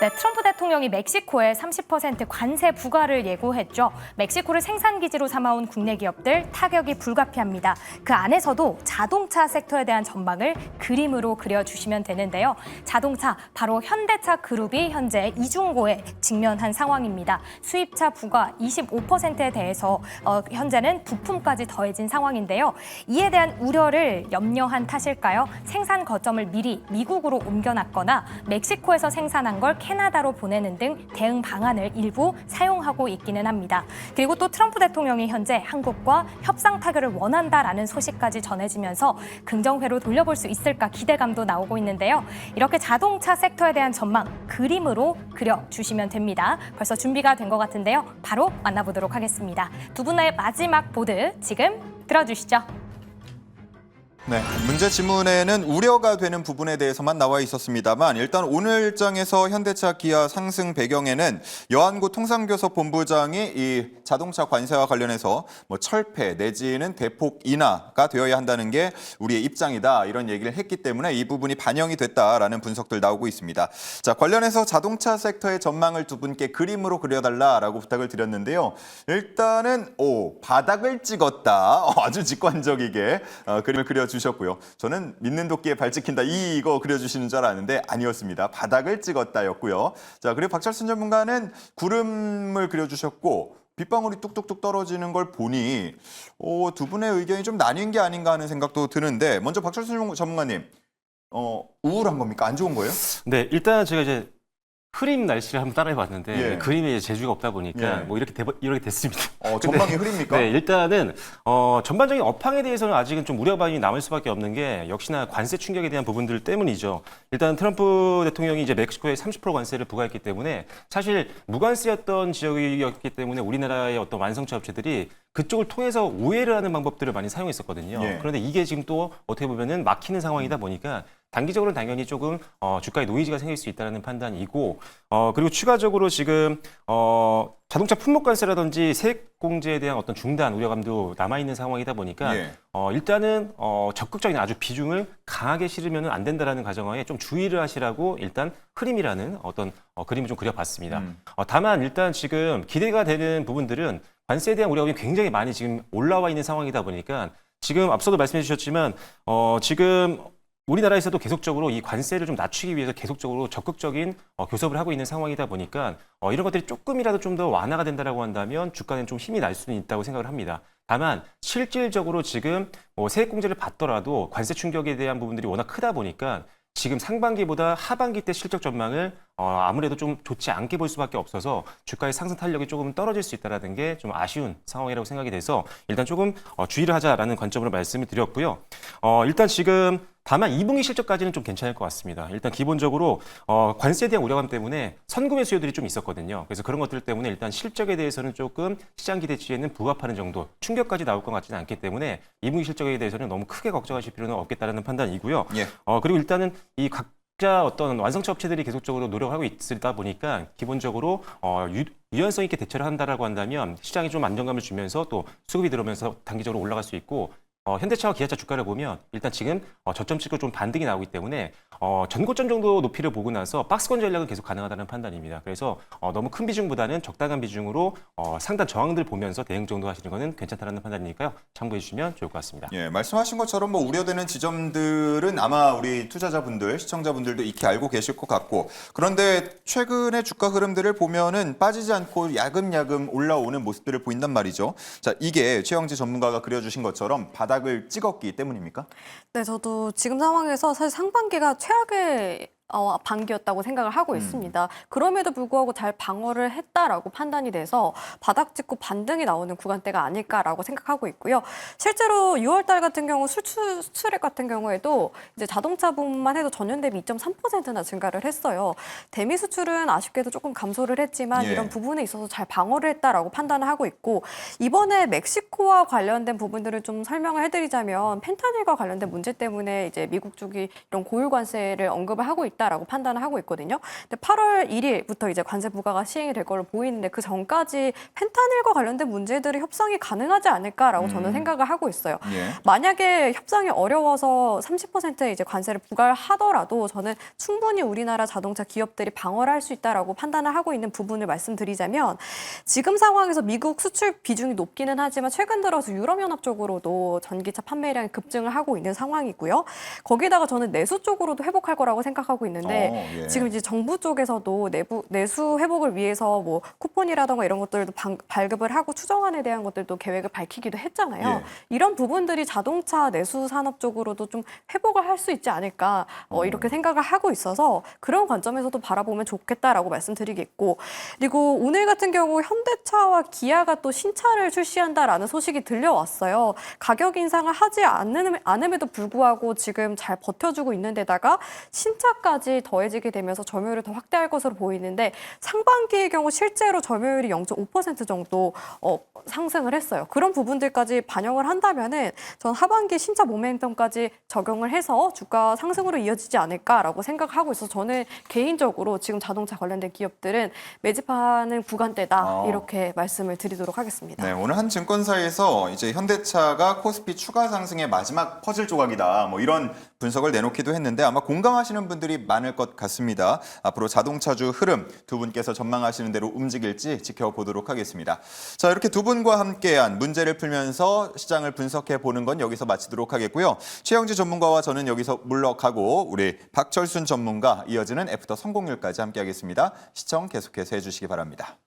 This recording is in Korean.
네, 트럼프 대통령이 멕시코에 30% 관세 부과를 예고했죠. 멕시코를 생산기지로 삼아온 국내 기업들 타격이 불가피합니다. 그 안에서도 자동차 섹터에 대한 전망을 그림으로 그려주시면 되는데요. 자동차, 바로 현대차 그룹이 현재 이중고에 직면한 상황입니다. 수입차 부과 25%에 대해서 현재는 부품까지 더해진 상황인데요. 이에 대한 우려를 염려한 탓일까요? 생산 거점을 미리 미국으로 옮겨놨거나 멕시코에서 생산한 걸 캐나다로 보내는 등 대응 방안을 일부 사용하고 있기는 합니다. 그리고 또 트럼프 대통령이 현재 한국과 협상 타결을 원한다라는 소식까지 전해지면서 긍정회로 돌려볼 수 있을까 기대감도 나오고 있는데요. 이렇게 자동차 섹터에 대한 전망 그림으로 그려주시면 됩니다. 벌써 준비가 된 것 같은데요. 바로 만나보도록 하겠습니다. 두 분의 마지막 보드 지금 들어주시죠. 네, 문제 지문에는 우려가 되는 부분에 대해서만 나와 있었습니다만 일단 오늘 장에서 현대차 기아 상승 배경에는 여한구 통상교섭 본부장이 이 자동차 관세와 관련해서 철폐 내지는 대폭 인하가 되어야 한다는 게 우리의 입장이다 이런 얘기를 했기 때문에 이 부분이 반영이 됐다라는 분석들 나오고 있습니다. 자, 관련해서 자동차 섹터의 전망을 두 분께 그림으로 그려달라라고 부탁을 드렸는데요. 일단은 바닥을 찍었다. 아주 직관적이게 그림을 그려주셨고요. 저는 믿는 도끼에 발 찍힌다 이거 그려주시는 줄 알았는데 아니었습니다. 바닥을 찍었다였고요. 자, 그리고 박철순 전문가는 구름을 그려주셨고 빗방울이 뚝뚝뚝 떨어지는 걸 보니 두 분의 의견이 좀 나뉜 게 아닌가 하는 생각도 드는데 먼저 박철순 전문가님 우울한 겁니까? 안 좋은 거예요? 네, 일단 제가 이제 흐림 날씨를 한번 따라해봤는데 예. 그림에 이제 재주가 없다 보니까 예. 뭐 이렇게 됐습니다. 전망이 흐립니까? 네, 일단은 전반적인 업황에 대해서는 아직은 좀 우려반이 남을 수밖에 없는 게 역시나 관세 충격에 대한 부분들 때문이죠. 일단 트럼프 대통령이 이제 멕시코에 30% 관세를 부과했기 때문에 사실 무관세였던 지역이었기 때문에 우리나라의 어떤 완성차 업체들이 그쪽을 통해서 우회를 하는 방법들을 많이 사용했었거든요. 예. 그런데 이게 지금 또 어떻게 보면은 막히는 상황이다 보니까 단기적으로는 당연히 조금 주가에 노이즈가 생길 수 있다는 판단이고 그리고 추가적으로 지금 자동차 품목관세라든지 세액공제에 대한 어떤 중단 우려감도 남아있는 상황이다 보니까 예. 일단은 적극적인 아주 비중을 강하게 실으면 안 된다라는 가정하에 좀 주의를 하시라고 일단 흐림이라는 어떤 그림을 좀 그려봤습니다. 다만 일단 지금 기대가 되는 부분들은 관세에 대한 우려감이 굉장히 많이 지금 올라와 있는 상황이다 보니까 지금 앞서도 말씀해 주셨지만 지금 우리나라에서도 계속적으로 이 관세를 좀 낮추기 위해서 계속적으로 적극적인 교섭을 하고 있는 상황이다 보니까 이런 것들이 조금이라도 좀 더 완화가 된다라고 한다면 주가는 좀 힘이 날 수는 있다고 생각을 합니다. 다만 실질적으로 지금 세액공제를 받더라도 관세 충격에 대한 부분들이 워낙 크다 보니까 지금 상반기보다 하반기 때 실적 전망을 아무래도 좀 좋지 않게 볼 수밖에 없어서 주가의 상승 탄력이 조금 떨어질 수 있다는 게 좀 아쉬운 상황이라고 생각이 돼서 일단 조금 주의를 하자라는 관점으로 말씀을 드렸고요. 일단 지금 다만 2분기 실적까지는 좀 괜찮을 것 같습니다. 일단 기본적으로 관세에 대한 우려감 때문에 선구매 수요들이 좀 있었거든요. 그래서 그런 것들 때문에 일단 실적에 대해서는 조금 시장 기대치에는 부합하는 정도 충격까지 나올 것 같지는 않기 때문에 2분기 실적에 대해서는 너무 크게 걱정하실 필요는 없겠다는 판단이고요. 예. 그리고 일단은 이 각자 어떤 완성차 업체들이 계속적으로 노력하고 있다 보니까 기본적으로 유연성 있게 대처를 한다라고 한다면 시장이 좀 안정감을 주면서 또 수급이 들어오면서 단기적으로 올라갈 수 있고 현대차와 기아차 주가를 보면 일단 지금 저점 찍고 좀 반등이 나오기 때문에 전고점 정도 높이를 보고 나서 박스권 전략은 계속 가능하다는 판단입니다. 그래서 너무 큰 비중보다는 적당한 비중으로 상단 저항들 보면서 대응 정도 하시는 거는 괜찮다는 판단이니까요. 참고해 주시면 좋을 것 같습니다. 예, 말씀하신 것처럼 우려되는 지점들은 아마 우리 투자자분들, 시청자분들도 익히 알고 계실 것 같고 그런데 최근의 주가 흐름들을 보면은 빠지지 않고 야금야금 올라오는 모습들을 보인단 말이죠. 자, 이게 최영지 전문가가 그려주신 것처럼 바닥을 찍었기 때문입니까? 네, 저도 지금 상황에서 사실 상반기가 최악의 반기였다고 생각을 하고 있습니다. 그럼에도 불구하고 잘 방어를 했다라고 판단이 돼서 바닥 찍고 반등이 나오는 구간대가 아닐까라고 생각하고 있고요. 실제로 6월 달 같은 경우 수출액 같은 경우에도 이제 자동차 부분만 해도 전년 대비 2.3%나 증가를 했어요. 대미 수출은 아쉽게도 조금 감소를 했지만 예. 이런 부분에 있어서 잘 방어를 했다라고 판단을 하고 있고 이번에 멕시코와 관련된 부분들을 좀 설명을 해드리자면 펜타닐과 관련된 문제 때문에 이제 미국 쪽이 이런 고율 관세를 언급을 하고 있다. 있다라고 판단을 하고 있거든요. 근데 8월 1일부터 이제 관세 부과가 시행이 될 걸로 보이는데 그 전까지 펜타닐과 관련된 문제들이 협상이 가능하지 않을까라고 저는 생각을 하고 있어요. 예. 만약에 협상이 어려워서 30% 이제 관세를 부과를 하더라도 저는 충분히 우리나라 자동차 기업들이 방어를 할 수 있다라고 판단을 하고 있는 부분을 말씀드리자면 지금 상황에서 미국 수출 비중이 높기는 하지만 최근 들어서 유럽연합 쪽으로도 전기차 판매량이 급증을 하고 있는 상황이고요. 거기다가 저는 내수 쪽으로도 회복할 거라고 생각하고 있는데 예. 지금 이제 정부 쪽에서도 내수 회복을 위해서 뭐 쿠폰이라던가 이런 것들도 발급을 하고 추정안에 대한 것들도 계획을 밝히기도 했잖아요. 예. 이런 부분들이 자동차 내수 산업 쪽으로도 좀 회복을 할 수 있지 않을까 이렇게 생각을 하고 있어서 그런 관점에서도 바라보면 좋겠다라고 말씀드리겠고 그리고 오늘 같은 경우 현대차와 기아가 또 신차를 출시한다라는 소식이 들려왔어요. 가격 인상을 하지 않음에도 불구하고 지금 잘 버텨주고 있는 데다가 신차까지 더해지게 되면서 점유율을 더 확대할 것으로 보이는데 상반기의 경우 실제로 점유율이 0.5% 정도 상승을 했어요. 그런 부분들까지 반영을 한다면은 전 하반기 신차 모멘텀까지 적용을 해서 주가 상승으로 이어지지 않을까라고 생각하고 있어서 저는 개인적으로 지금 자동차 관련된 기업들은 매집하는 구간대다 이렇게 말씀을 드리도록 하겠습니다. 네, 오늘 한 증권사에서 이제 현대차가 코스피 추가 상승의 마지막 퍼즐 조각이다. 뭐 이런 분석을 내놓기도 했는데 아마 공감하시는 분들이 많을 것 같습니다. 앞으로 자동차주 흐름 두 분께서 전망하시는 대로 움직일지 지켜보도록 하겠습니다. 자, 이렇게 두 분과 함께한 문제를 풀면서 시장을 분석해 보는 건 여기서 마치도록 하겠고요. 최영지 전문가와 저는 여기서 물러가고 우리 박철순 전문가 이어지는 애프터 성공률까지 함께하겠습니다. 시청 계속해서 해주시기 바랍니다.